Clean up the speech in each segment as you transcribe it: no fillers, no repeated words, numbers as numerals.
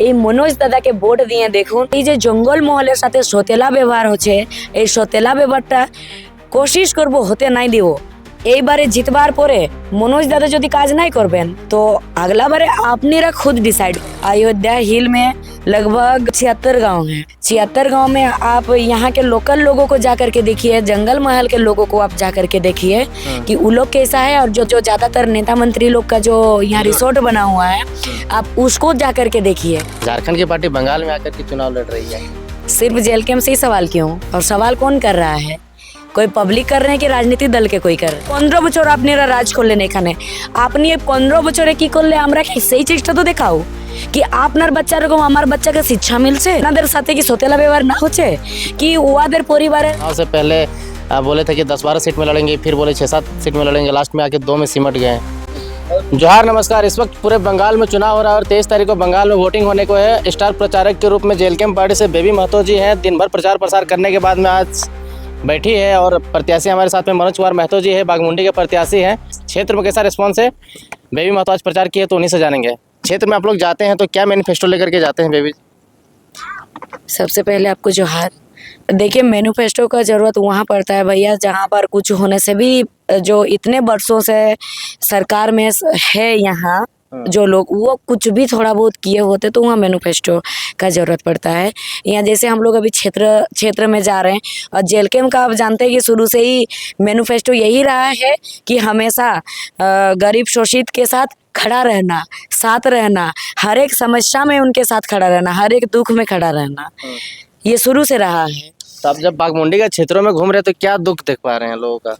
এই মনোজ দাদাকে ভোট দিয়ে দেখুন, এই যে জঙ্গল মহলের সাথে সতেলা ব্যবহার হচ্ছে, এই সতেলা ব্যবহারটা কোশিশ করব হতে নাই দিব। এইবারে জিতবার পরে मनोज दादा যদি কাজ নাই করবেন तो अगला बारे आपनेरा खुद डिसाइड। अयोध्या हिल में लगभग 76 गांव हैं। 76 गांव में आप यहाँ के लोकल लोगों को जाकर के देखिए, जंगल महल के लोगों को आप जाकर के देखिए कि वो लोग कैसा है, और जो ज्यादातर नेता मंत्री लोग का जो यहाँ रिसोर्ट बना हुआ है आप उसको जाकर के देखिए। झारखंड की पार्टी बंगाल में आकर के चुनाव लड़ रही है, सिर्फ जेल कैंप से ही सवाल क्यों? और सवाल कौन कर रहा है? कोई पब्लिक कर रहे हैं कि राजनीतिक दल के कोई कर रहे हैं? 15 বছর আপনারা রাজ করলেন এখানে, আপনি 15 বছরে কি করলে আমরা সেই চেষ্টা তো দেখাও कि আপনার বাচ্চা এরকম আমার বাচ্চাকে শিক্ষা মিলছে, আপনাদের সাথে কি সতেলা ব্যবহার না হচ্ছে कि ওদের পরিবারে। से पहले बोले थे कि 10-12 सीट में लड़ेंगे, फिर बोले 6-7 सीट में लड़ेंगे, लास्ट में आके 2 में सिमट गए। जोहार नमस्कार। इस वक्त पूरे बंगाल में चुनाव हो रहा है और 23 तारीख को बंगाल में वोटिंग होने को है। स्टार प्रचारक के रूप में जेल कैंप पार्टी से बेबी महतो जी हैं। दिन भर प्रचार प्रसार करने के बाद में आज बैठी है और प्रत्याशी हमारे साथ में मनोज कुमार महतो जी है, बागमुंडी के प्रत्याशी हैं। क्षेत्र में कैसा रिस्पॉन्स है? बेबी महतो आज प्रचार किए तो उन्हीं से जानेंगे। क्षेत्र में आप लोग जाते हैं तो क्या मैनिफेस्टो लेकर के जाते हैं बेबी? सबसे पहले आपको जोहार। देखिए, मैनिफेस्टो का जरूरत वहाँ पड़ता है भैया जहाँ पर कुछ होने से भी, जो इतने वर्षों से सरकार में है यहाँ जो लोग, वो कुछ भी थोड़ा बहुत किए होते तो वहाँ मैनिफेस्टो का जरूरत पड़ता है। यहाँ जैसे हम लोग अभी क्षेत्र में जा रहे हैं, और जेल कैंप का आप जानते हैं कि शुरू से ही मैनिफेस्टो यही रहा है कि हमेशा गरीब शोषित के साथ खड़ा रहना, साथ रहना, हर एक समस्या में उनके साथ खड़ा रहना, हर एक दुख में खड़ा रहना, ये शुरू से रहा है। तो आप जब बागमुंडी के क्षेत्रों में घूम रहे तो क्या दुख देख पा रहे हैं लोगों का?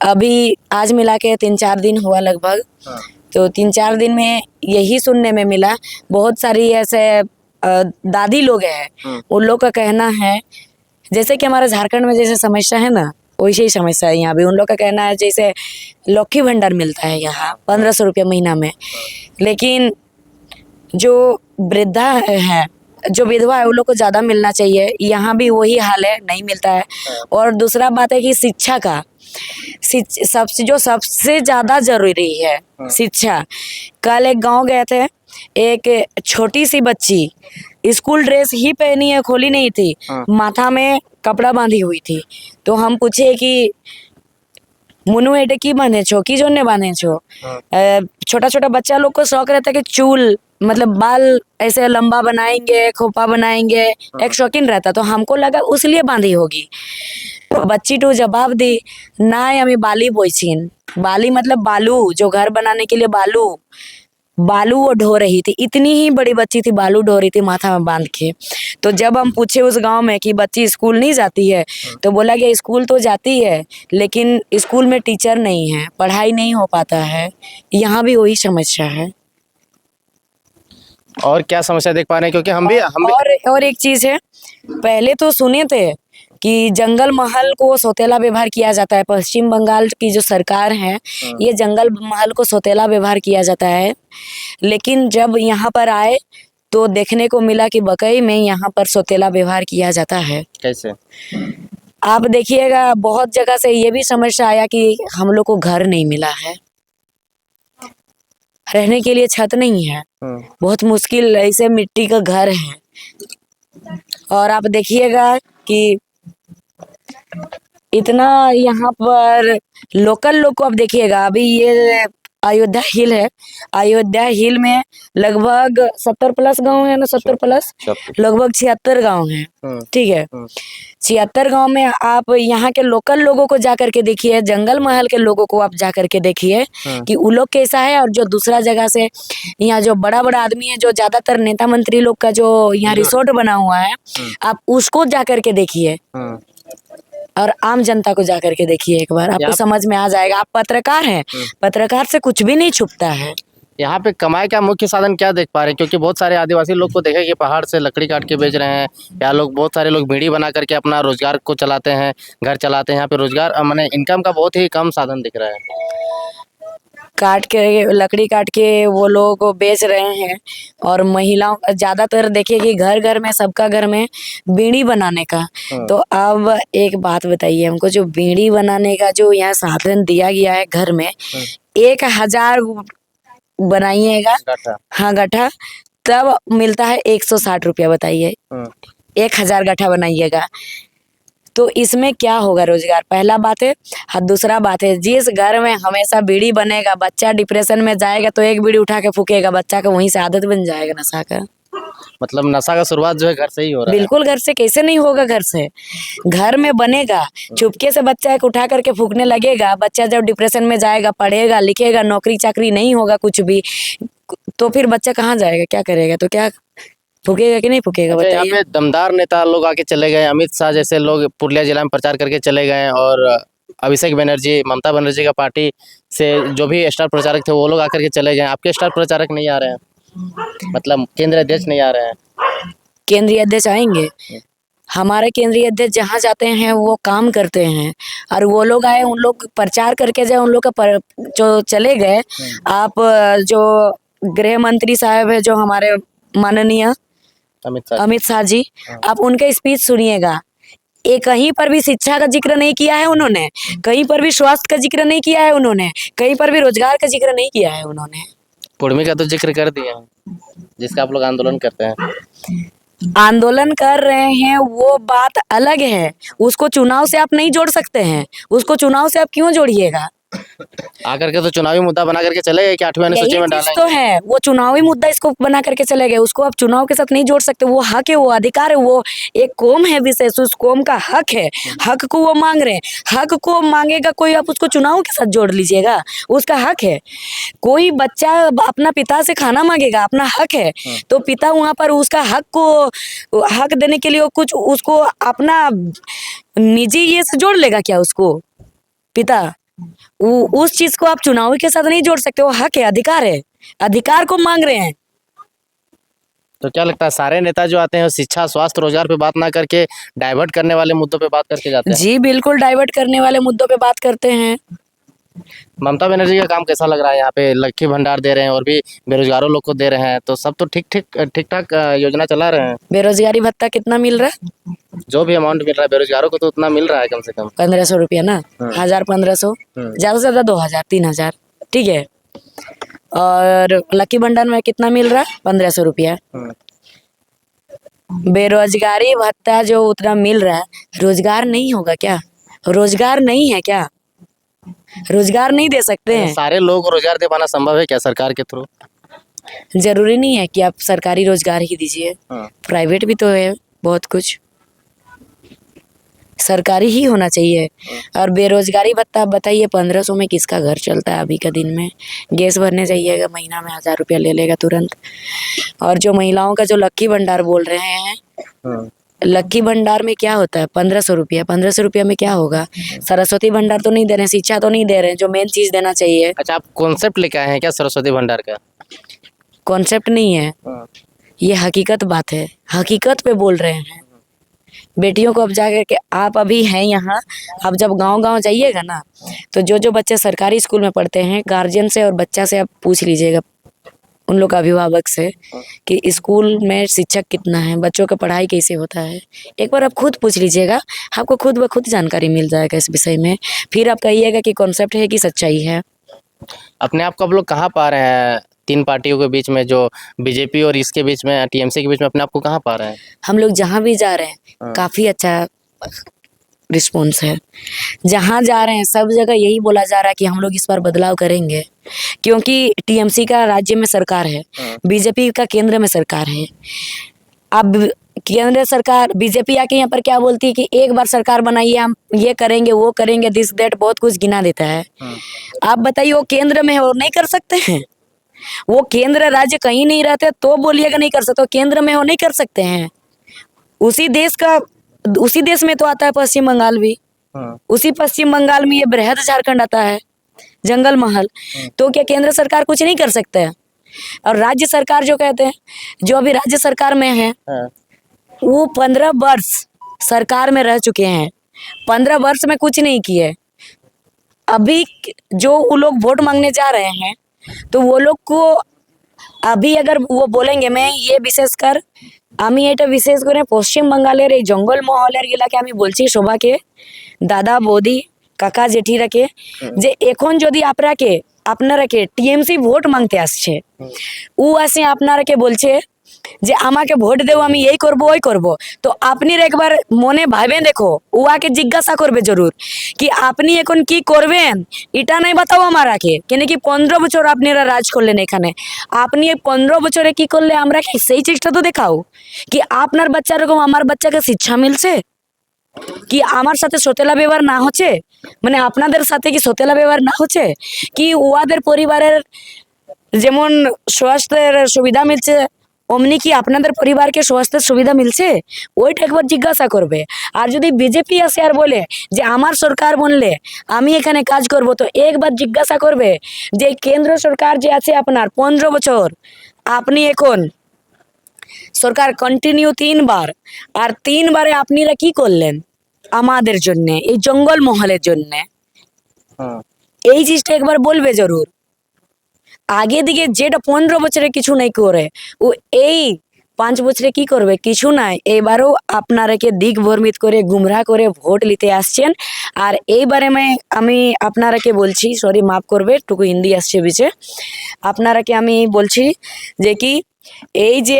अभी आज मिला के 3-4 दिन हुआ लगभग, तो 3-4 दिन में यही सुनने में मिला। बहुत सारी ऐसे दादी लोग हैं, उन लोग का कहना है जैसे कि हमारे झारखंड में जैसे समस्या है ना, वैसे ही समस्या है यहाँ भी। उन लोग का कहना है जैसे लौकी भंडार मिलता है यहाँ 1500 रुपये महीना में, लेकिन जो वृद्धा है, जो विधवा है, उन लोग को ज़्यादा मिलना चाहिए। यहाँ भी वही हाल है, नहीं मिलता है। और दूसरा बात है कि शिक्षा का, सबसे ज़्यादा जरूरी है शिक्षा। कल एक गांव गए थे, एक छोटी सी बच्ची स्कूल ड्रेस ही पहनी है, खोली नहीं थी, माथा में कपड़ा बांधी हुई थी। तो हम पूछे कि मुनु एटे की बांधे छो, की जोने बांधे छो? छोटा छोटा बच्चा लोग को शौक रहता है कि चूल मतलब बाल ऐसे लंबा बनाएंगे, खोपा बनाएंगे, एक शौकीन रहता, तो हमको लगा उसलिए बांधी होगी। बच्ची तो जवाब दी ना, हमें बाली बोईछिन। बाली मतलब बालू, जो घर बनाने के लिए बालू वो ढो रही थी। इतनी ही बड़ी बच्ची थी, बालू ढो रही थी माथा में बांध के। तो जब हम पूछे उस गांव में कि बच्ची स्कूल नहीं जाती है, तो बोला कि स्कूल तो जाती है लेकिन स्कूल में टीचर नहीं है, पढ़ाई नहीं हो पाता है। यहाँ भी वही समस्या है। और क्या समस्या देख पा रहे हैं? क्योंकि हम भी और एक चीज है, पहले तो सुने थे कि जंगल महल को सौतेला व्यवहार किया जाता है। पश्चिम बंगाल की जो सरकार है, ये जंगल महल को सौतेला व्यवहार किया जाता है, लेकिन जब यहाँ पर आए तो देखने को मिला कि वाकई में यहाँ पर सौतेला व्यवहार किया जाता है। कैसे? आप देखिएगा, बहुत जगह से ये भी समस्या आया कि हम लोग को घर नहीं मिला है, रहने के लिए छत नहीं है, बहुत मुश्किल ऐसे मिट्टी का घर है। और आप देखिएगा कि इतना यहाँ पर लोकल लोग को आप देखिएगा, अभी ये अयोध्या हिल है, अयोध्या हिल में लगभग 70+ गांव है ना, 70+ लगभग 76 गांव हैं, ठीक है। 76 गांव में आप यहाँ के लोकल लोगों को जाकर के देखिए, जंगल महल के लोगों को आप जाकर के देखिए कि वो लोग कैसा है, और जो दूसरा जगह से यहाँ जो बड़ा बड़ा आदमी है, जो ज्यादातर नेता मंत्री लोग का जो यहाँ रिसोर्ट बना हुआ है, आप उसको जाकर के देखिए और आम जनता को जाकर के देखिए एक बार, आपको समझ में आ जाएगा। आप पत्रकार हैं, पत्रकार से कुछ भी नहीं छुपता है। यहाँ पे कमाई का मुख्य साधन क्या देख पा रहे हैं? क्योंकि बहुत सारे आदिवासी लोग को देखे कि पहाड़ से लकड़ी काट के बेच रहे हैं, या लोग बहुत सारे लोग बीड़ी बना करके अपना रोजगार को चलाते हैं, घर चलाते हैं। यहाँ पे रोजगार माने इनकम का बहुत ही कम साधन दिख रहा है। लकड़ी काट के वो लोग बेच रहे हैं, और महिलाओं ज्यादातर देखिए कि घर घर में, सबका घर में बीड़ी बनाने का। तो अब एक बात बताइए हमको, जो बीड़ी बनाने का जो यहाँ साधन दिया गया है घर में, 1000 बनाइएगा, हाँ गट्ठा, तब मिलता है 160 रुपया। बताइए 1000 गठा बनाइएगा तो इसमें क्या होगा रोजगार? पहला बात है। हाँ, दूसरा बात है, जिस घर में हमेशा बीड़ी बनेगा, बच्चा डिप्रेशन में जाएगा तो एक बीड़ी उठा के फूकेगा, बच्चा का वहीं से आदत बन जाएगा नशा का। मतलब नशा का शुरुआत जो है घर से ही हो रहा है। बिल्कुल, घर से कैसे नहीं होगा? घर से, घर में बनेगा, चुपके से बच्चा एक उठा करके फूकने लगेगा, बच्चा जब डिप्रेशन में जाएगा, पढ़ेगा लिखेगा, नौकरी चाकरी नहीं होगा कुछ भी, तो फिर बच्चा कहाँ जाएगा, क्या करेगा? तो क्या फूकेगा कि नहीं फूकेगा? अच्छा, यहाँ बताइए। पे दमदार नेता लोग आके चले गए, अमित शाह जैसे लोग पुरुलिया जिला में प्रचार करके चले गए, और अभिषेक बनर्जी, ममता बनर्जी का पार्टी से जो भी स्टार प्रचारक थे वो लोग आकर के चले गए। आपके स्टार प्रचारक नहीं आ रहे हैं, मतलब केंद्रीय अध्यक्ष नहीं आ रहे हैं। केंद्रीय अध्यक्ष आएंगे, हमारे केंद्रीय अध्यक्ष जहाँ जाते हैं वो काम करते हैं, और वो लोग आए, उन लोग प्रचार करके जाए, उन लोग का जो चले गए। आप जो गृह मंत्री साहब है, जो हमारे माननीय अमित शाह जी, आप उनके स्पीच सुनिएगा। एक कहीं पर भी शिक्षा का जिक्र नहीं किया है उन्होंने, कहीं पर भी स्वास्थ्य का जिक्र नहीं किया है उन्होंने, कहीं पर भी रोजगार का जिक्र नहीं किया है उन्होंने। कुर्मी का तो जिक्र कर दिया है, जिसका आप लोग आंदोलन करते हैं। आंदोलन कर रहे हैं वो बात अलग है, उसको चुनाव से आप नहीं जोड़ सकते हैं। उसको चुनाव से आप क्यों जोड़िएगा? आकर के तो चुनावी मुद्दा बना करके चले गए कि 8वीं अनुसूची यही में चीज डालेंगे। तो है, वो चुनावी मुद्दा इसको बना करके चले गए, उसको आप चुनाव के साथ नहीं जोड़ सकते। वो हक है, वो अधिकार है, वो एक कौम है विशेष, उस कौम का हक है, हक को वो मांग रहे हैं। हक को मांगेगा कोई, आप उसको चुनाव के साथ जोड़ लीजिएगा? उसका हक है। कोई बच्चा अपना पिता से खाना मांगेगा, अपना हक है, तो पिता वहां पर उसका हक को हक देने के लिए वो कुछ उसको अपना निजी ये से जोड़ लेगा क्या? उसको पिता उस चीज को आप चुनाव के साथ नहीं जोड़ सकते। वो हक है, अधिकार है, अधिकार को मांग रहे हैं। तो क्या लगता है सारे नेता जो आते हैं शिक्षा, स्वास्थ्य, रोजगार पे बात ना करके डाइवर्ट करने वाले मुद्दों पे बात करके जाते हैं? जी बिल्कुल, डाइवर्ट करने वाले मुद्दों पे बात करते हैं। ममता बनर्जी का काम कैसा लग रहा है? यहाँ पे लक्की भंडार दे रहे हैं और भी बेरोजगारों लोग को दे रहे हैं, तो सब तो ठीक ठाक योजना चला रहे हैं। बेरोजगारी भत्ता कितना मिल रहा है? जो भी अमाउंट मिल रहा है बेरोजगारों को तो उतना मिल रहा है, कम से कम 1500 रुपया ना, 1000 1500, ज्यादा से ज्यादा 2000 3000, ठीक है। और लकी भंडार में कितना मिल रहा है? 1500 रुपया। बेरोजगारी भत्ता जो उतना मिल रहा है, रोजगार नहीं होगा क्या? रोजगार नहीं है क्या? रोजगार नहीं दे सकते हैं? सारे लोगों को रोजगार दे पाना संभव है क्या सरकार के थ्रू? जरूरी नहीं है कि आप सरकारी रोजगार ही दीजिए, प्राइवेट भी तो है बहुत कुछ, सरकारी ही होना चाहिए। और बेरोजगारी भत्ता बताइए 1500 में किसका घर चलता है अभी का दिन में? गैस भरने जाइएगा, महीना में 1000 रुपया ले लेगा तुरंत। और जो महिलाओं का जो लक्की भंडार बोल रहे हैं, लक्की भंडार में क्या होता है? 1500 रुपया। 1500 रुपया में क्या होगा? सरस्वती भंडार तो नहीं दे रहे हैं, शिक्षा तो नहीं दे रहे हैं, जो मेन चीज देना चाहिए। अच्छा, आप कॉन्सेप्ट लेके आए हैं क्या सरस्वती भंडार का? कॉन्सेप्ट नहीं है, ये हकीकत बात है, हकीकत पे बोल रहे हैं। बेटियों को अब जाकर के, आप अभी हैं यहाँ, अब जब गांव-गांव जाइएगा ना, तो जो बच्चे सरकारी स्कूल में पढ़ते हैं, गार्जियन से और बच्चा से आप पूछ लीजिएगा, उन लोग का अभिभावक से, कि स्कूल में शिक्षक कितना है, बच्चों का पढ़ाई कैसे होता है। एक बार आप खुद पूछ लीजिएगा, आपको खुद ब खुद जानकारी मिल जाएगा इस विषय में। फिर आप कहिएगा कि कॉन्सेप्ट है कि सच्चाई है। अपने आप को आप लोग कहाँ पा रहे हैं तीन पार्टियों के बीच में, जो बीजेपी और इसके बीच में, टीएमसी के बीच में, अपने आप को कहाँ पा रहे हैं? हम लोग जहाँ भी जा रहे हैं काफ़ी अच्छा रिस्पॉन्स है। जहाँ जा रहे हैं सब जगह यही बोला जा रहा है कि हम लोग इस बार बदलाव करेंगे, क्योंकि टीएमसी का राज्य में सरकार है, बीजेपी का केंद्र में सरकार है। अब केंद्र सरकार, बीजेपी आके यहाँ पर क्या बोलती है कि एक बार सरकार बनाइए, हम ये करेंगे वो करेंगे, दिस दैट बहुत कुछ गिना देता है। आप बताइए, वो केंद्र में है और नहीं कर सकते हैं? वो केंद्र राज्य कहीं नहीं रहते तो बोलिएगा नहीं कर सकते, केंद्र में हो नहीं कर सकते हैं। उसी देश में तो आता है पश्चिम बंगाल भी, उसी पश्चिम बंगाल में ये बृहद झारखंड आता है, जंगल महल। तो क्या केंद्र सरकार कुछ नहीं कर सकते है? और राज्य सरकार जो कहते हैं, जो अभी राज्य सरकार में है, वो 15 वर्ष सरकार में रह चुके हैं, 15 वर्ष में कुछ नहीं किए। अभी जो वो लोग वोट मांगने जा रहे हैं, तो वो लोग को अभी अगर वो बोलेंगे, मैं ये বিশেষकर আমি এটা বিশেষ করে পশ্চিম বাঙ্গালের এই জঙ্গল মহলের এলাকা আমি বলছি সবাইকে, দাদা বৌদি কাকা জেঠিরাকে, যে এখন যদি আপনারাকে টিএমসি ভোট মাংতে আসছে, ও আসে আপনারাকে বলছে যে আমাকে ভোট দেও, আমি এই করব ওই করব। তো আপনি একবার মনে ভাবে দেখো, উহাকে জিজ্ঞাসা করবে জরুর কি আপনি এখন কি করবেন, এটা নাই বাতাও আমার আগে কেন কি 15 বছর আপনারা রাজ করলেন এখানে, আপনি এই 15 বছরে কি করলে আমরা কি সেই চেষ্টা তো দেখাও কি আপনার বাচ্চা এরকম আমার বাচ্চাকে শিক্ষা মিলছে, কি আমার সাথে সতেলা ব্যবহার না হচ্ছে, মানে আপনাদের সাথে কি সতেলা ব্যবহার না হচ্ছে, কি ওদের পরিবারের যেমন স্বাস্থ্যের সুবিধা মিলছে অমনি কি আপনাদের পরিবারকে স্বাস্থ্যের সুবিধা মিলছে, ওইটা একবার জিজ্ঞাসা করবে। আর যদি বিজেপি আসে আর বলে যে আমার সরকার বললে আমি এখানে কাজ করব, তো একবার জিজ্ঞাসা করবে যে কেন্দ্র সরকার যে আছে আপনার 15 বছর, আপনি এখন সরকার কন্টিনিউ 3 বার, আর 3 বারে আপনারা কি করলেন আমাদের জন্য, এই জঙ্গল মহলের জন্য, हाँ এই জিনিসটা একবার বলবে জরুর। আগে দিকে যেটা 15 বছরে কিছু নাই করে, ও এই 5 বছরে কি করবে, কিছু নাই। এবারও আপনারাকে দিক ভ্রমিত করে গুমরাহ করে ভোট নিতে আসছেন। আর এইবারে আমি আপনারাকে বলছি, সরি মাফ করবে টুকু হিন্দি আসছে বিচে, আপনারাকে আমি বলছি যে কি এই যে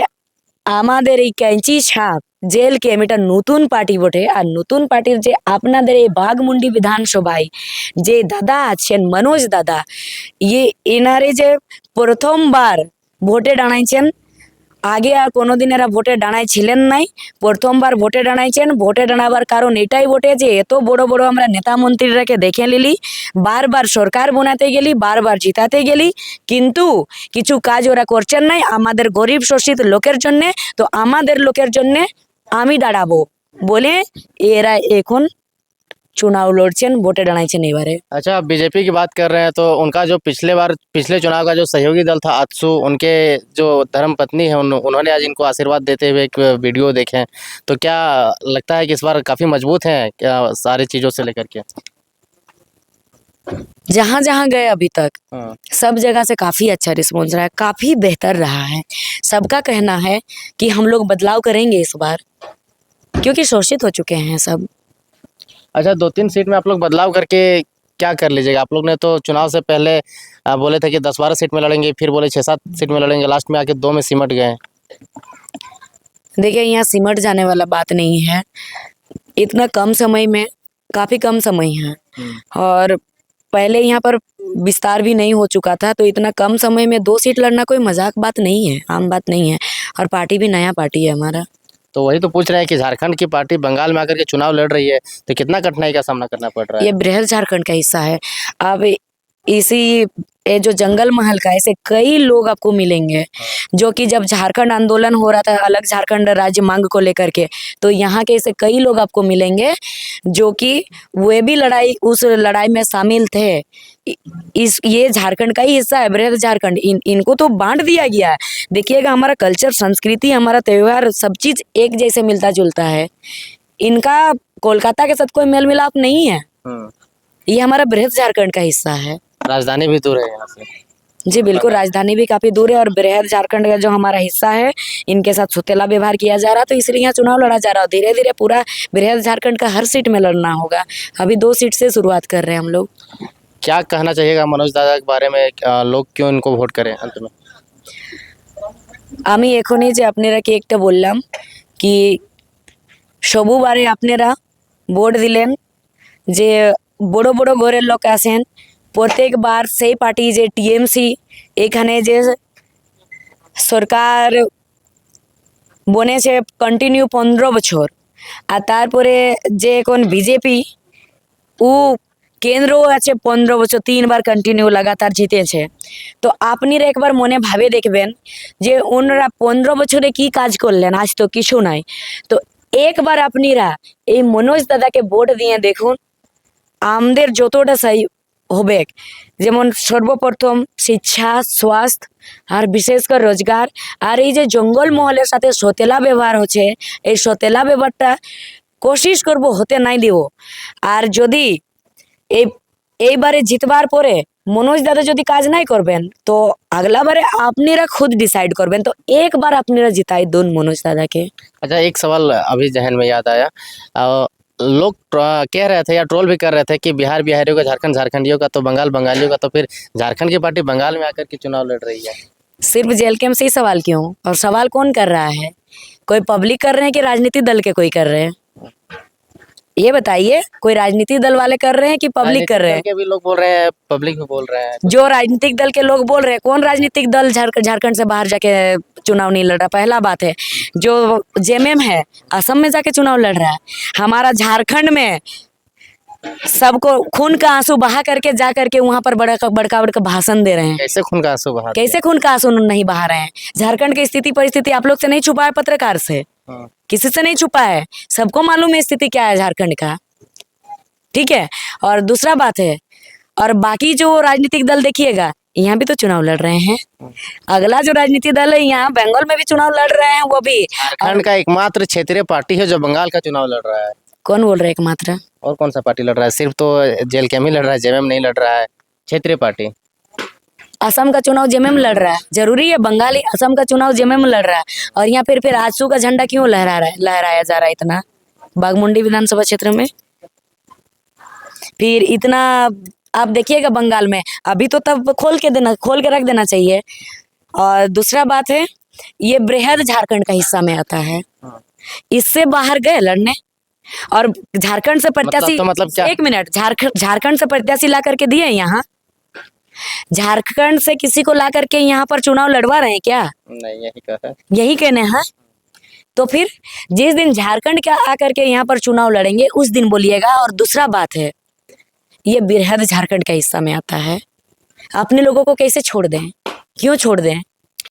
আমাদের এই ক্যাঞ্চি ছাপ জেল ক্যাম্প এটা নতুন পার্টি বটে, আর নতুন পার্টির যে আপনাদের এই বাঘমুন্ডি বিধানসভায় যে দাদা আছেন মনোজ দাদা, এনারে যে প্রথমবার ভোটে দাঁড়াইছেন, আগে আর কোনোদিন এরা ভোটে দাঁড়ায় ছিলেন নাই, প্রথমবার ভোটে দাঁড়াইছেন। ভোটে দাঁড়াবার কারণ এটাই বটে যে এত বড় বড় আমরা নেতা মন্ত্রীরাকে দেখে নিলি, বারবার সরকার বানাতে গেলি, বারবার জিতাতে গেলি, কিন্তু কিছু কাজ ওরা করছেন নাই আমাদের গরিব শোষিত লোকের জন্যে। তো আমাদের লোকের জন্যে আমি দাঁড়াবো বলে এরা এখন চুনাव লড়ছেন, ভোটে দাঁড়াইছেন এবারে। अच्छा, बीजेपी की बात कर रहे हैं तो उनका जो पिछले चुनाव का जो सहयोगी दल था आजसू, उनके जो धर्म पत्नी है उन्होंने आज इनको आशीर्वाद देते हुए एक वीडियो देखे हैं। तो क्या लगता है कि इस बार काफ़ी मजबूत हैं क्या सारी चीज़ों से लेकर के? जहाँ जहाँ गए अभी तक हाँ सब जगह से काफ़ी अच्छा रिस्पॉन्स रहा है, काफ़ी बेहतर रहा है। सबका कहना है कि हम लोग बदलाव करेंगे इस बार, क्योंकि शोषित हो चुके हैं सब। अच्छा, 2-3 सीट में आप लोग बदलाव करके क्या कर लीजिएगा? आप लोग ने तो चुनाव से पहले बोले थे कि 10-12 सीट में लड़ेंगे, फिर बोले 6-7 सीट में लड़ेंगे, लास्ट में आके 2 में सिमट गए। देखिए यहाँ सिमट जाने वाला बात नहीं है, इतना कम समय में, काफ़ी कम समय है, और पहले यहाँ पर विस्तार भी नहीं हो चुका था, तो इतना कम समय में 2 सीट लड़ना कोई मजाक बात नहीं है, आम बात नहीं है। और पार्टी भी नया पार्टी है हमारा। तो वही तो पूछ रहे हैं कि झारखंड की पार्टी बंगाल में आकर के चुनाव लड़ रही है, तो कितना कठिनाई का सामना करना पड़ रहा है? ये बृहद झारखंड का हिस्सा है। अब इसी ये जो जंगल महल का ऐसे कई लोग आपको मिलेंगे जो कि जब झारखंड आंदोलन हो रहा था अलग झारखंड राज्य मांग को लेकर के, तो यहाँ के ऐसे कई लोग आपको मिलेंगे जो कि वे भी उस लड़ाई में शामिल थे। ये झारखंड का ही हिस्सा है, बृहद झारखंड। इनको तो बांट दिया गया है। देखिएगा हमारा कल्चर, संस्कृति, हमारा त्यौहार, सब चीज एक जैसे मिलता जुलता है। इनका कोलकाता के साथ कोई मेल मिलाप नहीं है। ये हमारा बृहद झारखंड का हिस्सा है। राजधानी भी दूर है यहाँ से। जी बिल्कुल, राजधानी भी काफी दूर है, और बृहद झारखंड का जो हमारा हिस्सा है इनके साथ सुतेला व्यवहार किया जा रहा, तो इसलिए यहाँ चुनाव लड़ा जा रहा। धीरे धीरे पूरा बृहद झारखंड का हर सीट में लड़ना होगा। अभी 2 सीट से शुरुआत कर रहे हैं हम लोग। क्या कहना चाहिएगा मनोज दादा के बारे में? लोग क्यों इनको ভোট করে अंत में? আমি এখনই যে আপনারাকে একটা বললাম কি সবুবারে আপনারা ভোট দিলেন, যে বড় বড় ঘরের লোক আসেন, প্রত্যেকবার সেই পার্টি যে টিএমসি এখানে যে সরকার বনেছে কন্টিনিউ 15 বছর, আর তারপরে যে এখন বিজেপি ও কেন্দ্রও আছে 15 বছর, 3 বার কন্টিনিউ লাগাতার জিতেছে। তো আপনারা একবার মনে ভাবে দেখবেন যে ওনারা 15 বছরে কি কাজ করলেন, আজ তো কিছু নাই। তো একবার আপনারা এই মনোজ দাদাকে ভোট দিয়ে দেখুন, আমাদের যতটা সহি হবে, যেমন সর্বপ্রথম শিক্ষা, স্বাস্থ্য, আর বিশেষ করে রোজগার, আর এই যে জঙ্গল মহলের সাথে সতেলা ব্যবহার হচ্ছে, এই সতেলা ব্যবহারটা কোশিশ করব হতে নাই দিব। আর যদি এইবারে জিতবার পরে मनोज दादा যদি কাজ নাই করবেন তো अगला बारे आपनेरा खुद डिसाइड करबेन। तो एक बार आपनेरा जिताई दोन मनोज दादा के। अच्छा, एक सवाल अभी जहन में याद आया। लोग कह रहे थे या ट्रोल भी कर रहे थे कि बिहार बिहारियों का, झारखंड झारखंडियों का, तो बंगाल बंगालियों का, तो फिर झारखंड की पार्टी बंगाल में आकर के चुनाव लड़ रही है। सिर्फ जेल कैंप से ही सवाल क्यों? और सवाल कौन कर रहा है? कोई पब्लिक कर रहे हैं कि राजनीतिक दल के कोई कर रहे हैं? ये बताइए, कोई राजनीतिक दल वाले कर रहे हैं कि पब्लिक कर रहे हैं? के भी लोग बोल रहे हैं, पब्लिक भी बोल रहे हैं। जो राजनीतिक दल के लोग बोल रहे हैं, कौन राजनीतिक दल झारखंड से बाहर जाके चुनाव नहीं लड़ रहा? पहला बात है, जो जेएमएम है असम में जाके चुनाव लड़ रहा है। हमारा झारखंड में सबको खून का आंसू बहा करके जा करके वहां पर बड़का बड़का भाषण दे रहे हैं। कैसे खून का आंसू बहा? कैसे खून का आंसू नहीं बहा रहे हैं? झारखंड की स्थिति परिस्थिति आप लोग से नहीं छुपा है, पत्रकार से, किसी से नहीं छुपा है, सबको मालूम है स्थिति क्या है झारखंड का। ठीक है, और दूसरा बात है, और बाकी जो राजनीतिक दल देखिएगा, यहाँ भी तो चुनाव लड़ रहे हैं। अगला जो राजनीतिक दल है यहाँ बंगाल में भी चुनाव लड़ रहे हैं, वो भी झारखंड का एकमात्र क्षेत्रीय पार्टी है जो बंगाल का चुनाव लड़ रहा है। कौन बोल रहे हैं एकमात्र? और कौन सा पार्टी लड़ रहा है? सिर्फ तो जेल कैम ही लड़ रहा है, जेएमएम नहीं लड़ रहा है। क्षेत्रीय पार्टी असम का चुनाव जेएमएम लड़ रहा है, जरूरी है? बंगाली असम का चुनाव जेएमएम लड़ रहा है, और यहाँ फिर आजसू का झंडा क्यों लहराया जा रहा है इतना बागमुंडी विधानसभा क्षेत्र में? फिर इतना आप देखिएगा बंगाल में, अभी तो तब खोल के रख देना चाहिए। और दूसरा बात है, ये बृहद झारखंड का हिस्सा में आता है, इससे बाहर गए लड़ने, और झारखंड से प्रत्याशी मतलब क्या? एक मिनट, झारखंड से प्रत्याशी ला करके दिए यहाँ? झारखंड से किसी को ला करके यहाँ पर चुनाव लड़वा रहे हैं क्या? नहीं, यही कहा, यही कहने हैं। तो फिर जिस दिन झारखंड का आकर के यहाँ पर चुनाव लड़ेंगे उस दिन बोलिएगा। और दूसरा बात है, ये बृहद झारखंड का हिस्सा में आता है, अपने लोगों को कैसे छोड़ दें? क्यों छोड़ दें?